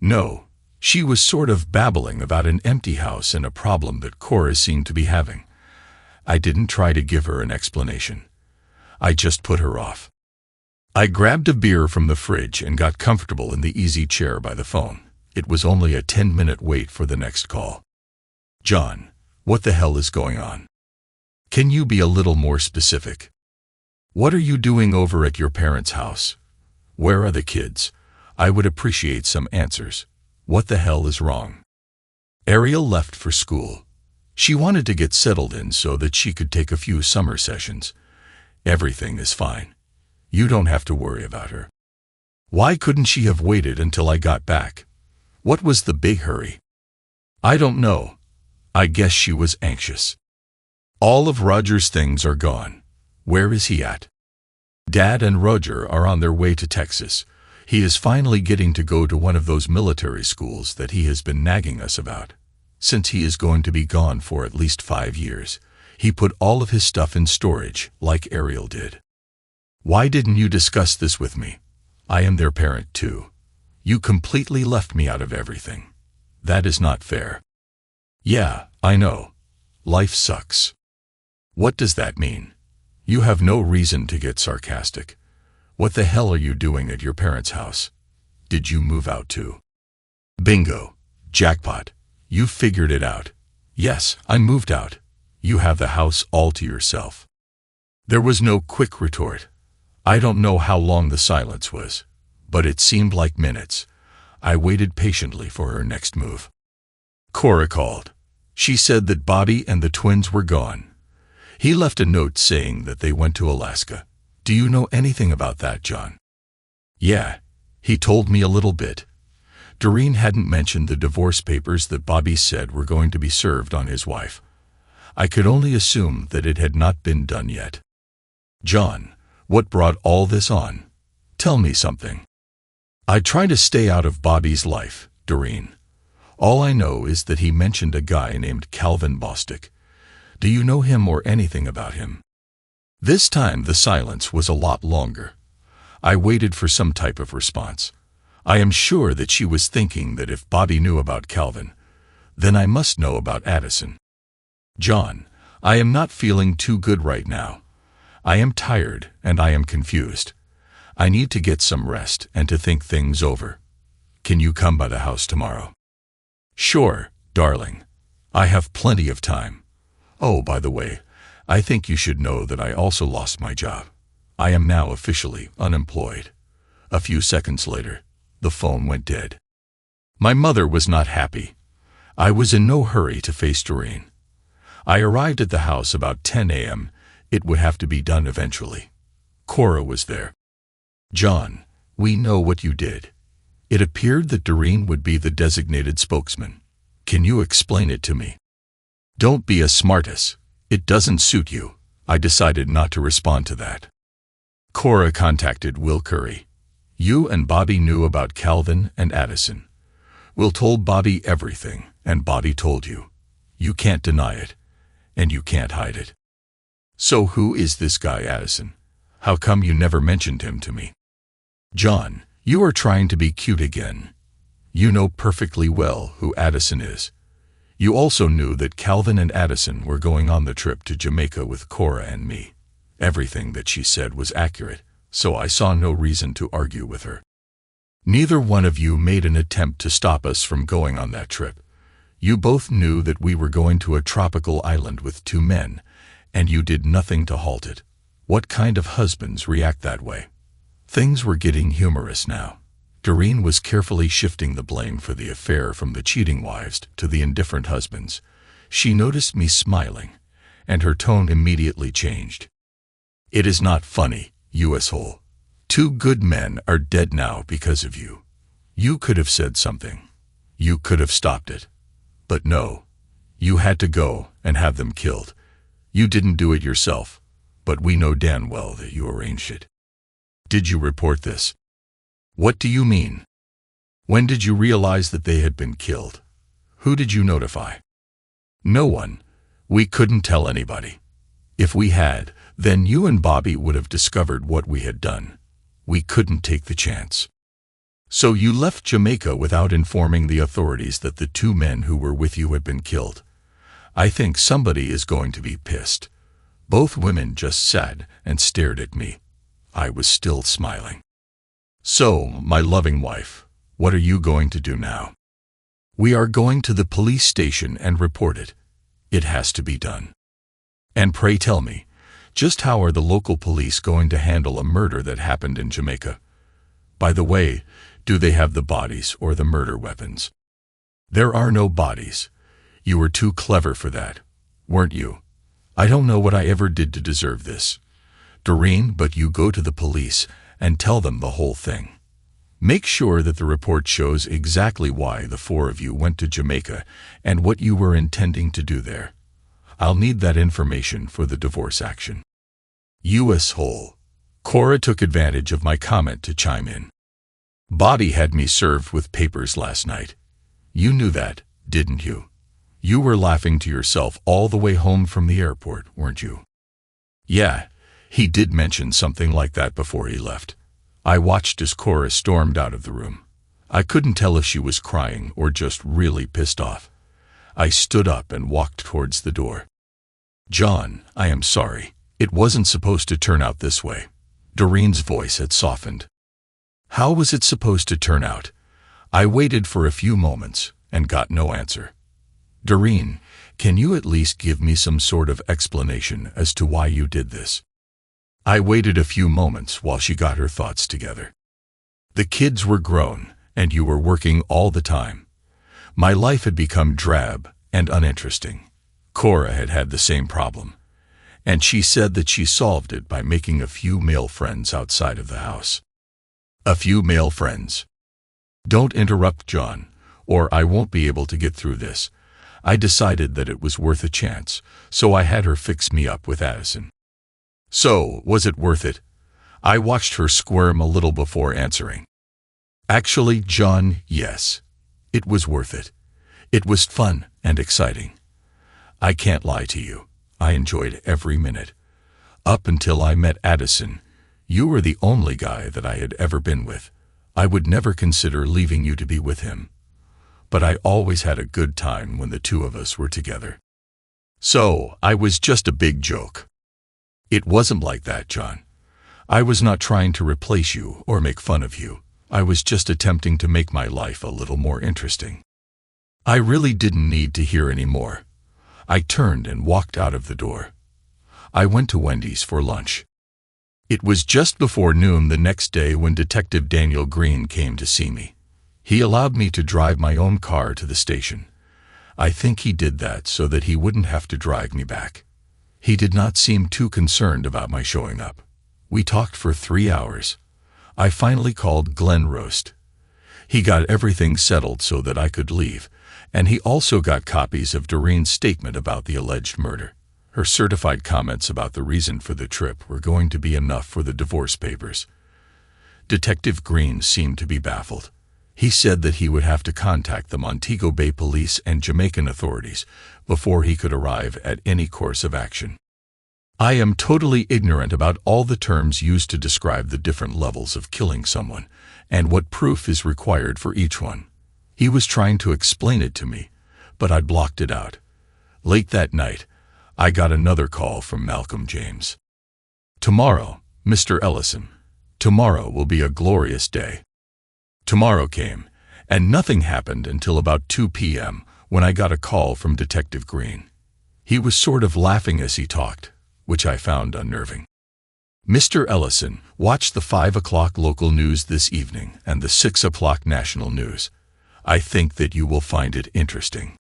"No. She was sort of babbling about an empty house and a problem that Cora seemed to be having. I didn't try to give her an explanation. I just put her off." I grabbed a beer from the fridge and got comfortable in the easy chair by the phone. It was only a 10-minute wait for the next call. "John, what the hell is going on? Can you be a little more specific? What are you doing over at your parents' house? Where are the kids? I would appreciate some answers. What the hell is wrong?" Ariel left for school. She wanted to get settled in so that she could take a few summer sessions. "Everything is fine. You don't have to worry about her." Why couldn't she have waited until I got back? What was the big hurry? I don't know. I guess she was anxious. "All of Roger's things are gone. Where is he at?" "Dad and Roger are on their way to Texas. He is finally getting to go to one of those military schools that he has been nagging us about. Since he is going to be gone for at least 5 years, he put all of his stuff in storage, like Ariel did." "Why didn't you discuss this with me? I am their parent too. You completely left me out of everything. That is not fair." "Yeah, I know. Life sucks." "What does that mean? You have no reason to get sarcastic. What the hell are you doing at your parents' house? Did you move out too?" "Bingo. Jackpot. You figured it out. Yes, I moved out. You have the house all to yourself." There was no quick retort. I don't know how long the silence was, but it seemed like minutes. I waited patiently for her next move. Cora called. She said that Bobby and the twins were gone. He left a note saying that they went to Alaska. "Do you know anything about that, John?" "Yeah, he told me a little bit." Doreen hadn't mentioned the divorce papers that Bobby said were going to be served on his wife. I could only assume that it had not been done yet. "John, what brought all this on? Tell me something." "I try to stay out of Bobby's life, Doreen. All I know is that he mentioned a guy named Calvin Bostick. Do you know him or anything about him?" This time the silence was a lot longer. I waited for some type of response. I am sure that she was thinking that if Bobby knew about Calvin, then I must know about Addison. "John, I am not feeling too good right now. I am tired and I am confused. I need to get some rest and to think things over. Can you come by the house tomorrow?" "Sure, darling. I have plenty of time. Oh, by the way, I think you should know that I also lost my job. I am now officially unemployed." A few seconds later, the phone went dead. My mother was not happy. I was in no hurry to face Doreen. I arrived at the house about 10 a.m. It would have to be done eventually. Cora was there. "John, we know what you did." It appeared that Doreen would be the designated spokesman. "Can you explain it to me?" Don't be a smartass. It doesn't suit you. I decided not to respond to that. Cora contacted Will Curry. You and Bobby knew about Calvin and Addison. Will told Bobby everything, and Bobby told you. You can't deny it, and you can't hide it. So who is this guy Addison? How come you never mentioned him to me? John, you are trying to be cute again. You know perfectly well who Addison is. You also knew that Calvin and Addison were going on the trip to Jamaica with Cora and me. Everything that she said was accurate, so I saw no reason to argue with her. Neither one of you made an attempt to stop us from going on that trip. You both knew that we were going to a tropical island with 2 men, and you did nothing to halt it. What kind of husbands react that way? Things were getting humorous now. Doreen was carefully shifting the blame for the affair from the cheating wives to the indifferent husbands. She noticed me smiling, and her tone immediately changed. It is not funny, you asshole. 2 good men are dead now because of you. You could have said something. You could have stopped it. But no. You had to go and have them killed. You didn't do it yourself, but we know damn well that you arranged it. Did you report this? What do you mean? When did you realize that they had been killed? Who did you notify? No one. We couldn't tell anybody. If we had, then you and Bobby would have discovered what we had done. We couldn't take the chance. So you left Jamaica without informing the authorities that the 2 men who were with you had been killed. I think somebody is going to be pissed. Both women just sat and stared at me. I was still smiling. So, my loving wife, what are you going to do now? We are going to the police station and report it. It has to be done. And pray tell me, just how are the local police going to handle a murder that happened in Jamaica? By the way, do they have the bodies or the murder weapons? There are no bodies. You were too clever for that, weren't you? I don't know what I ever did to deserve this. Doreen, but you go to the police and tell them the whole thing. Make sure that the report shows exactly why the 4 of you went to Jamaica and what you were intending to do there. I'll need that information for the divorce action. You asshole. Cora took advantage of my comment to chime in. Bobby had me served with papers last night. You knew that, didn't you? You were laughing to yourself all the way home from the airport, weren't you? Yeah. He did mention something like that before he left. I watched as Cora stormed out of the room. I couldn't tell if she was crying or just really pissed off. I stood up and walked towards the door. John, I am sorry. It wasn't supposed to turn out this way. Doreen's voice had softened. How was it supposed to turn out? I waited for a few moments and got no answer. Doreen, can you at least give me some sort of explanation as to why you did this? I waited a few moments while she got her thoughts together. The kids were grown, and you were working all the time. My life had become drab and uninteresting. Cora had had the same problem, and she said that she solved it by making a few male friends outside of the house. A few male friends. Don't interrupt, John, or I won't be able to get through this. I decided that it was worth a chance, so I had her fix me up with Addison. So, was it worth it? I watched her squirm a little before answering. Actually, John, yes. It was worth it. It was fun and exciting. I can't lie to you. I enjoyed every minute. Up until I met Addison, you were the only guy that I had ever been with. I would never consider leaving you to be with him. But I always had a good time when the 2 of us were together. So, I was just a big joke. It wasn't like that, John. I was not trying to replace you or make fun of you. I was just attempting to make my life a little more interesting. I really didn't need to hear any more. I turned and walked out of the door. I went to Wendy's for lunch. It was just before noon the next day when Detective Daniel Green came to see me. He allowed me to drive my own car to the station. I think he did that so that he wouldn't have to drive me back. He did not seem too concerned about my showing up. We talked for 3 hours. I finally called Glenn Roast. He got everything settled so that I could leave, And he also got copies of Doreen's statement about the alleged murder. Her certified comments about the reason for the trip were going to be enough for the divorce papers. Detective Green seemed to be baffled. He said that he would have to contact the Montego Bay police and Jamaican authorities before he could arrive at any course of action. I am totally ignorant about all the terms used to describe the different levels of killing someone and what proof is required for each one. He was trying to explain it to me, but I blocked it out. Late that night, I got another call from Malcolm James. "Tomorrow, Mr. Ellison. Tomorrow will be a glorious day." Tomorrow came, and nothing happened until about 2 p.m. when I got a call from Detective Green. He was sort of laughing as he talked, which I found unnerving. "Mr. Ellison, watch the 5 o'clock local news this evening and the 6 o'clock national news. I think that you will find it interesting."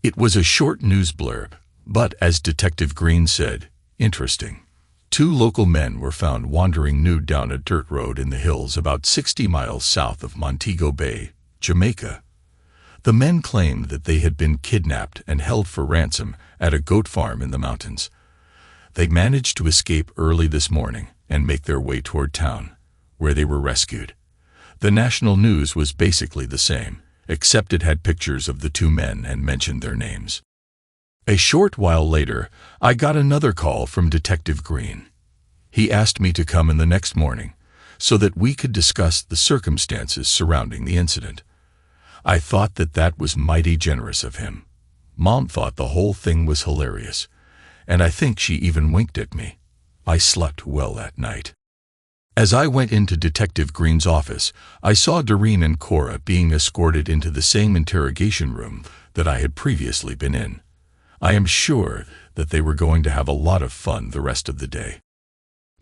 It was a short news blurb, but as Detective Green said, interesting. 2 local men were found wandering nude down a dirt road in the hills about 60 miles south of Montego Bay, Jamaica. The men claimed that they had been kidnapped and held for ransom at a goat farm in the mountains. They managed to escape early this morning and make their way toward town, where they were rescued. The national news was basically the same, except it had pictures of the 2 men and mentioned their names. A short while later, I got another call from Detective Green. He asked me to come in the next morning so that we could discuss the circumstances surrounding the incident. I thought that that was mighty generous of him. Mom thought the whole thing was hilarious, and I think she even winked at me. I slept well that night. As I went into Detective Green's office, I saw Doreen and Cora being escorted into the same interrogation room that I had previously been in. I am sure that they were going to have a lot of fun the rest of the day.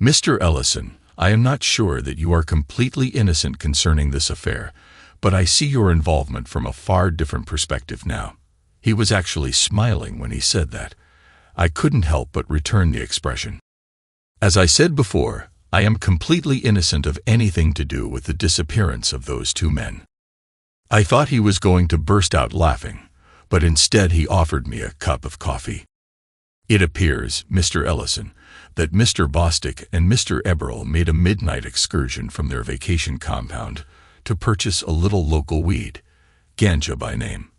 "Mr. Ellison, I am not sure that you are completely innocent concerning this affair, but I see your involvement from a far different perspective now." He was actually smiling when he said that. I couldn't help but return the expression. "As I said before, I am completely innocent of anything to do with the disappearance of those 2 men." I thought he was going to burst out laughing, but instead he offered me a cup of coffee. "It appears, Mr. Ellison, that Mr. Bostic and Mr. Eberl made a midnight excursion from their vacation compound to purchase a little local weed, ganja by name.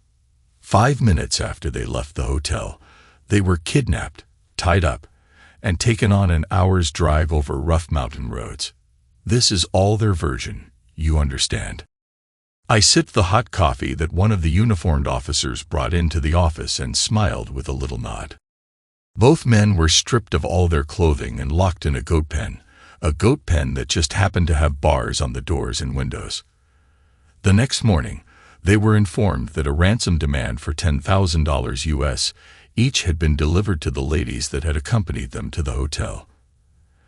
5 minutes after they left the hotel, they were kidnapped, tied up, and taken on an hour's drive over rough mountain roads. This is all their version, you understand." I sipped the hot coffee that one of the uniformed officers brought into the office and smiled with a little nod. Both men were stripped of all their clothing and locked in a goat pen that just happened to have bars on the doors and windows. The next morning, they were informed that a ransom demand for $10,000 US each had been delivered to the ladies that had accompanied them to the hotel.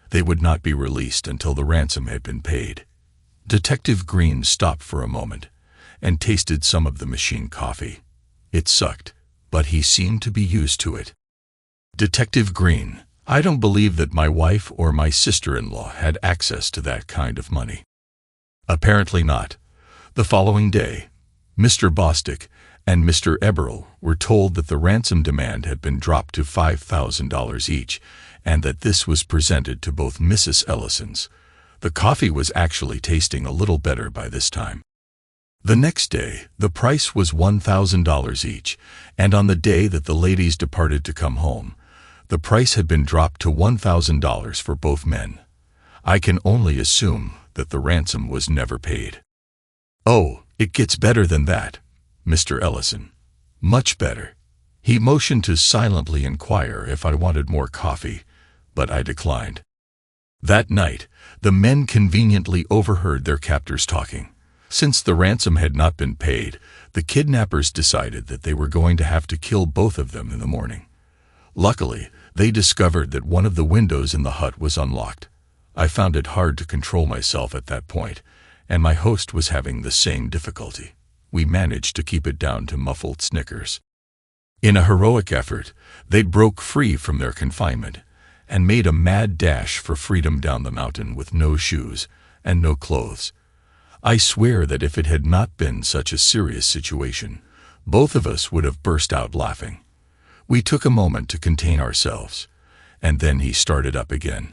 They would not be released until the ransom had been paid. Detective Green stopped for a moment and tasted some of the machine coffee. It sucked, but he seemed to be used to it. "Detective Green, I don't believe that my wife or my sister-in-law had access to that kind of money." Apparently not. The following day, Mr. Bostic and Mr. Eberl were told that the ransom demand had been dropped to $5,000 each, and that this was presented to both Mrs. Ellisons. The coffee was actually tasting a little better by this time. The next day, the price was $1,000 each, and on the day that the ladies departed to come home, the price had been dropped to $1,000 for both men. I can only assume that the ransom was never paid. "Oh, it gets better than that, Mr. Ellison. Much better." He motioned to silently inquire if I wanted more coffee, but I declined. That night, the men conveniently overheard their captors talking. Since the ransom had not been paid, the kidnappers decided that they were going to have to kill both of them in the morning. Luckily, they discovered that one of the windows in the hut was unlocked. I found it hard to control myself at that point, and my host was having the same difficulty. We managed to keep it down to muffled snickers. In a heroic effort, they broke free from their confinement and made a mad dash for freedom down the mountain with no shoes and no clothes. I swear that if it had not been such a serious situation, both of us would have burst out laughing. We took a moment to contain ourselves, and then he started up again.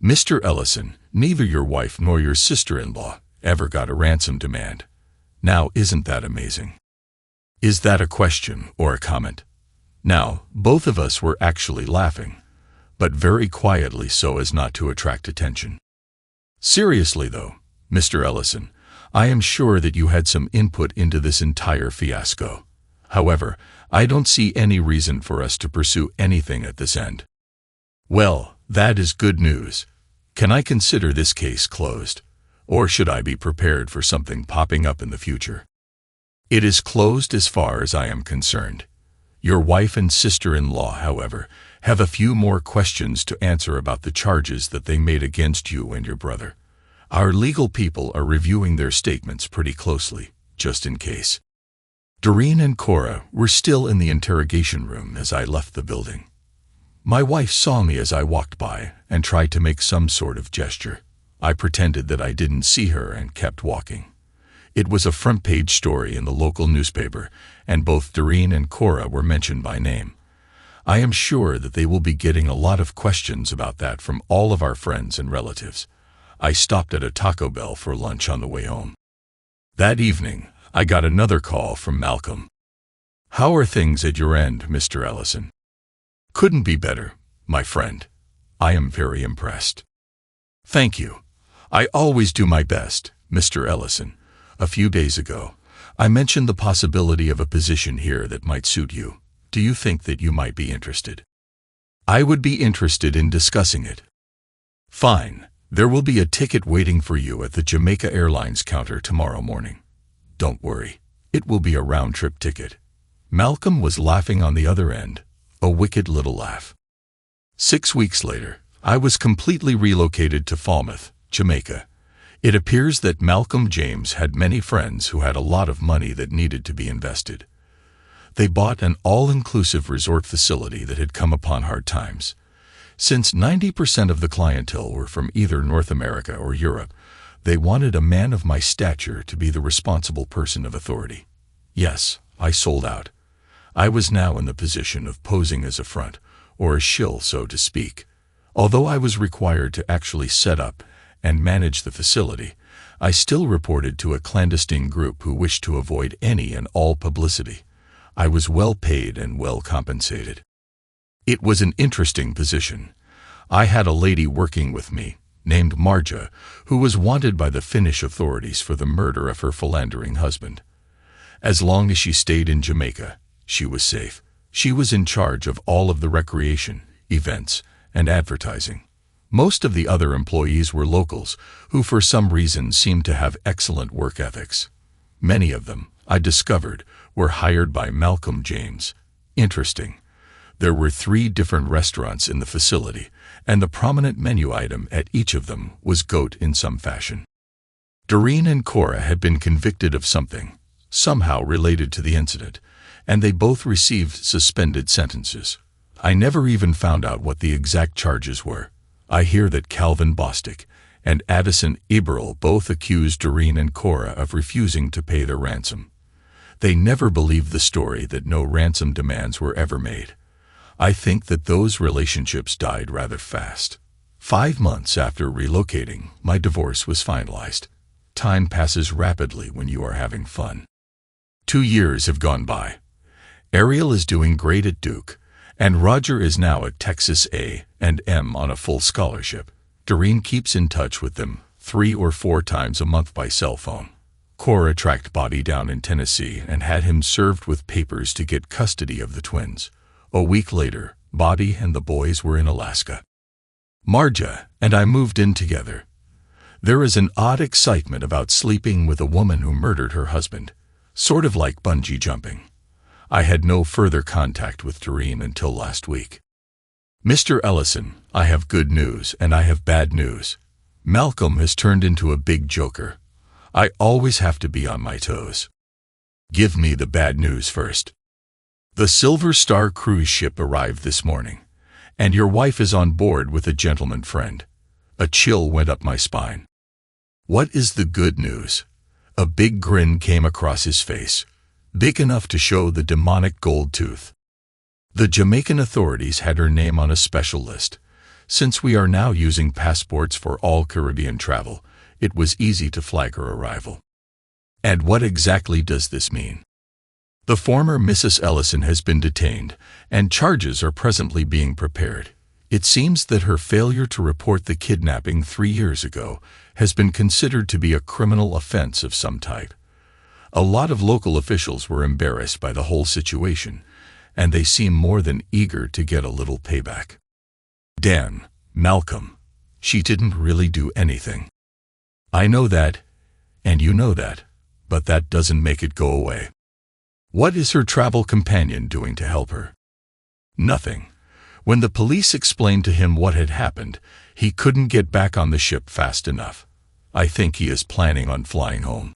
"Mr. Ellison, neither your wife nor your sister-in-law ever got a ransom demand. Now, isn't that amazing?" Is that a question or a comment? Now, both of us were actually laughing, but very quietly so as not to attract attention. "Seriously though, Mr. Ellison, I am sure that you had some input into this entire fiasco. However, I don't see any reason for us to pursue anything at this end." "Well, that is good news. Can I consider this case closed, or should I be prepared for something popping up in the future?" "It is closed as far as I am concerned. Your wife and sister-in-law, however, have a few more questions to answer about the charges that they made against you and your brother. Our legal people are reviewing their statements pretty closely, just in case." Doreen and Cora were still in the interrogation room as I left the building. My wife saw me as I walked by and tried to make some sort of gesture. I pretended that I didn't see her and kept walking. It was a front-page story in the local newspaper, and both Doreen and Cora were mentioned by name. I am sure that they will be getting a lot of questions about that from all of our friends and relatives. I stopped at a Taco Bell for lunch on the way home. That evening, I got another call from Malcolm. "How are things at your end, Mr. Ellison?" "Couldn't be better, my friend. I am very impressed." "Thank you. I always do my best, Mr. Ellison. A few days ago, I mentioned the possibility of a position here that might suit you. Do you think that you might be interested?" "I would be interested in discussing it." "Fine. There will be a ticket waiting for you at the Jamaica Airlines counter tomorrow morning. Don't worry, it will be a round-trip ticket." Malcolm was laughing on the other end, a wicked little laugh. 6 weeks later, I was completely relocated to Falmouth, Jamaica. It appears that Malcolm James had many friends who had a lot of money that needed to be invested. They bought an all-inclusive resort facility that had come upon hard times. Since 90% of the clientele were from either North America or Europe, they wanted a man of my stature to be the responsible person of authority. Yes, I sold out. I was now in the position of posing as a front, or a shill, so to speak. Although I was required to actually set up and manage the facility, I still reported to a clandestine group who wished to avoid any and all publicity. I was well paid and well compensated. It was an interesting position. I had a lady working with me, named Marja, who was wanted by the Finnish authorities for the murder of her philandering husband. As long as she stayed in Jamaica, she was safe. She was in charge of all of the recreation, events, and advertising. Most of the other employees were locals, who for some reason seemed to have excellent work ethics. Many of them, I discovered, were hired by Malcolm James. Interesting. There were 3 different restaurants in the facility, and the prominent menu item at each of them was goat in some fashion. Doreen and Cora had been convicted of something, somehow related to the incident, and they both received suspended sentences. I never even found out what the exact charges were. I hear that Calvin Bostic and Addison Eberl both accused Doreen and Cora of refusing to pay their ransom. They never believed the story that no ransom demands were ever made. I think that those relationships died rather fast. 5 months after relocating, my divorce was finalized. Time passes rapidly when you are having fun. 2 years have gone by. Ariel is doing great at Duke, and Roger is now at Texas A&M on a full scholarship. Doreen keeps in touch with them 3 or 4 times a month by cell phone. Cora tracked Body down in Tennessee and had him served with papers to get custody of the twins. A week later, Body and the boys were in Alaska. Marja and I moved in together. There is an odd excitement about sleeping with a woman who murdered her husband, sort of like bungee jumping. I had no further contact with Doreen until last week. "Mr. Ellison, I have good news and I have bad news. Malcolm has turned into a big joker. I always have to be on my toes." "Give me the bad news first." "The Silver Star cruise ship arrived this morning, and your wife is on board with a gentleman friend." A chill went up my spine. "What is the good news?" A big grin came across his face. big enough to show the demonic gold tooth. The Jamaican authorities had her name on a special list. Since we are now using passports for all Caribbean travel, it was easy to flag her arrival. And what exactly does this mean? The former Mrs. Ellison has been detained, and charges are presently being prepared. It seems that her failure to report the kidnapping 3 years ago has been considered to be a criminal offense of some type. A lot of local officials were embarrassed by the whole situation, and they seem more than eager to get a little payback. Dan, Malcolm, she didn't really do anything. I know that, and you know that, but that doesn't make it go away. What is her travel companion doing to help her? Nothing. When the police explained to him what had happened, he couldn't get back on the ship fast enough. I think he is planning on flying home.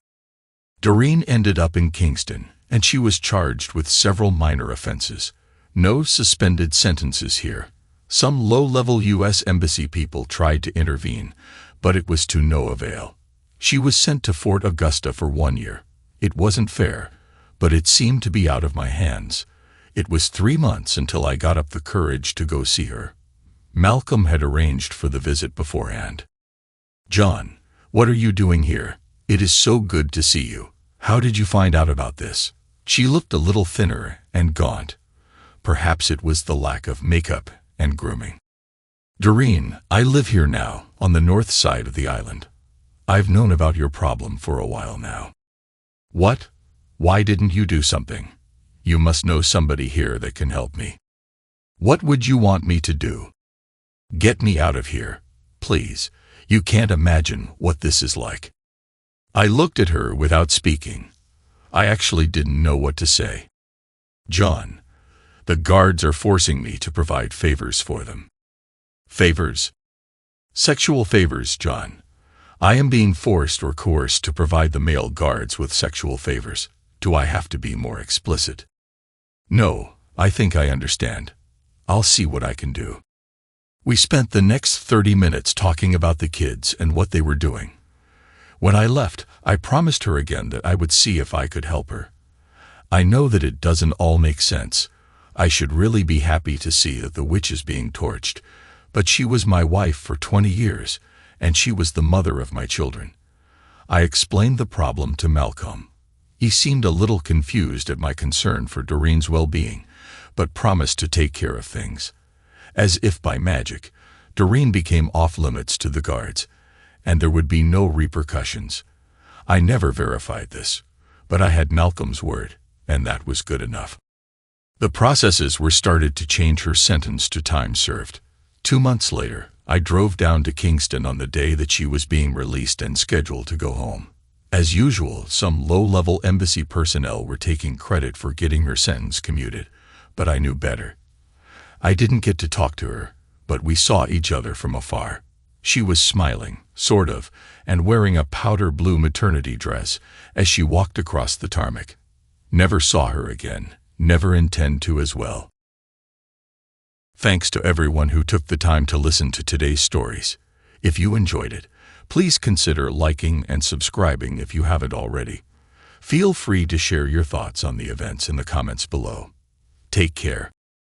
Doreen ended up in Kingston, and she was charged with several minor offenses. No suspended sentences here. Some low-level U.S. Embassy people tried to intervene, but it was to no avail. She was sent to Fort Augusta for 1 year. It wasn't fair, but it seemed to be out of my hands. It was 3 months until I got up the courage to go see her. Malcolm had arranged for the visit beforehand. John, what are you doing here? It is so good to see you. How did you find out about this? She looked a little thinner and gaunt. Perhaps it was the lack of makeup and grooming. Doreen, I live here now, on the north side of the island. I've known about your problem for a while now. What? Why didn't you do something? You must know somebody here that can help me. What would you want me to do? Get me out of here, please. You can't imagine what this is like. I looked at her without speaking. I actually didn't know what to say. John, the guards are forcing me to provide favors for them. Favors? Sexual favors, John. I am being forced or coerced to provide the male guards with sexual favors. Do I have to be more explicit? No, I think I understand. I'll see what I can do. We spent the next 30 minutes talking about the kids and what they were doing. When I left, I promised her again that I would see if I could help her. I know that it doesn't all make sense. I should really be happy to see that the witch is being torched, but she was my wife for 20 years, and she was the mother of my children. I explained the problem to Malcolm. He seemed a little confused at my concern for Doreen's well-being, but promised to take care of things. As if by magic, Doreen became off-limits to the guards, and there would be no repercussions. I never verified this, but I had Malcolm's word, and that was good enough. The processes were started to change her sentence to time served. 2 months later, I drove down to Kingston on the day that she was being released and scheduled to go home. As usual, some low-level embassy personnel were taking credit for getting her sentence commuted, but I knew better. I didn't get to talk to her, but we saw each other from afar. She was smiling, sort of, and wearing a powder blue maternity dress as she walked across the tarmac. Never saw her again, never intend to as well. Thanks to everyone who took the time to listen to today's stories. If you enjoyed it, please consider liking and subscribing if you haven't already. Feel free to share your thoughts on the events in the comments below. Take care.